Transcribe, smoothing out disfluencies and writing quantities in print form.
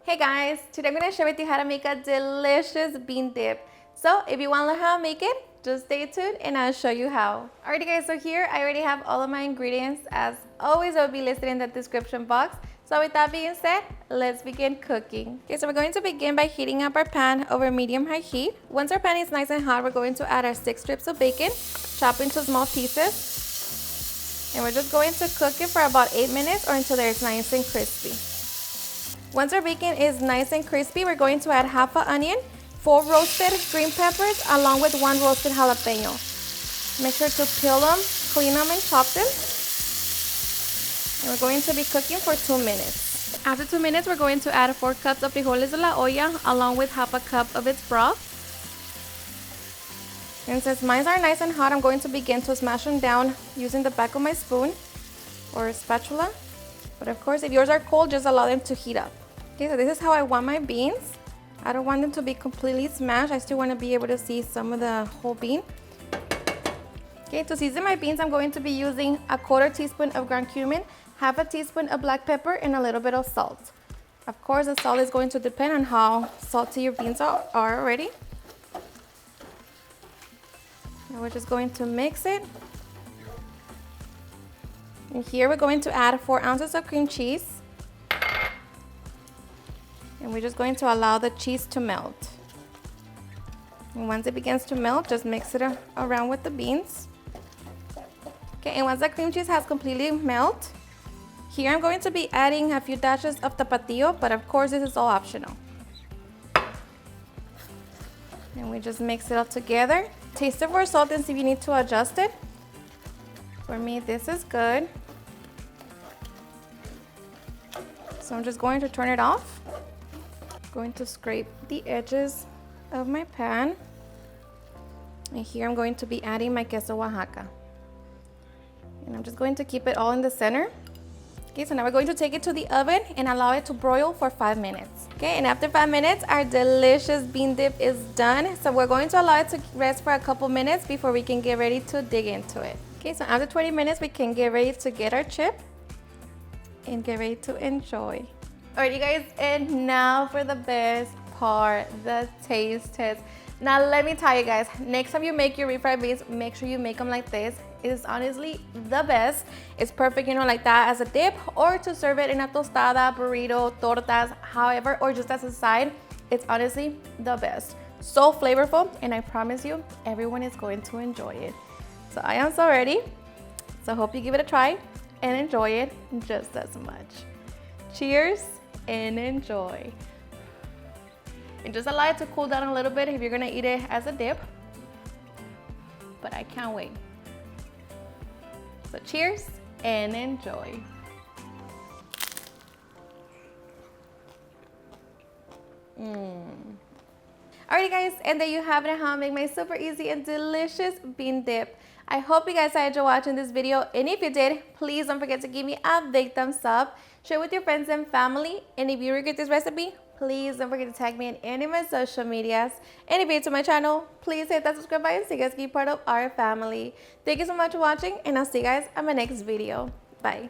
Hey guys, today I'm going to share with you how to make a delicious bean dip. So if you want to learn how to make it, just stay tuned and I'll show you how. Alrighty guys, so here I already have all of my ingredients. As always, it will be listed in the description box. So with that being said, let's begin cooking. Okay, so we're going to begin by heating up our pan over medium-high heat. Once our pan is nice and hot, we're going to add our 6 strips of bacon, chopped into small pieces. And we're just going to cook it for about 8 minutes or until it's nice and crispy. Once our bacon is nice and crispy, we're going to add half an onion, 4 roasted green peppers, along with 1 roasted jalapeno. Make sure to peel them, clean them, and chop them. And we're going to be cooking for 2 minutes. After 2 minutes, we're going to add 4 cups of frijoles de la olla, along with half a cup of its broth. And since mine are nice and hot, I'm going to begin to smash them down using the back of my spoon or spatula. But of course, if yours are cold, just allow them to heat up. Okay, so this is how I want my beans. I don't want them to be completely smashed. I still want to be able to see some of the whole bean. Okay, to season my beans, I'm going to be using 1/4 teaspoon of ground cumin, half a teaspoon of black pepper, and a little bit of salt. Of course, the salt is going to depend on how salty your beans are already. Now we're just going to mix it. And here we're going to add 4 ounces of cream cheese. And we're just going to allow the cheese to melt. And once it begins to melt, just mix it around with the beans. Okay, and once the cream cheese has completely melted, here I'm going to be adding a few dashes of tapatio, but of course this is all optional. And we just mix it all together. Taste it for salt and see if you need to adjust it. For me, this is good. So I'm just going to turn it off. I'm going to scrape the edges of my pan. And here I'm going to be adding my queso Oaxaca. And I'm just going to keep it all in the center. Okay, so now we're going to take it to the oven and allow it to broil for 5 minutes. Okay, and after 5 minutes, our delicious bean dip is done. So we're going to allow it to rest for a couple minutes before we can get ready to dig into it. Okay, so after 20 minutes, we can get ready to get our chip and get ready to enjoy. Alright, you guys, and now for the best part, the taste test. Now, let me tell you guys, next time you make your refried beans, make sure you make them like this. It is honestly the best. It's perfect, you know, like that as a dip, or to serve it in a tostada, burrito, tortas, however, or just as a side. It's honestly the best. So flavorful, and I promise you, everyone is going to enjoy it. So I am so ready. So hope you give it a try and enjoy it just as much. Cheers and enjoy. And just allow it to cool down a little bit if you're gonna eat it as a dip. But I can't wait. So cheers and enjoy. Alrighty guys, and there you have it, how I make my super easy and delicious bean dip. I hope you guys enjoyed watching this video, and if you did, please don't forget to give me a big thumbs up, share with your friends and family, and if you regret this recipe, please don't forget to tag me in any of my social medias. And if you're new to my channel, please hit that subscribe button so you guys can be part of our family. Thank you so much for watching, and I'll see you guys on my next video. Bye.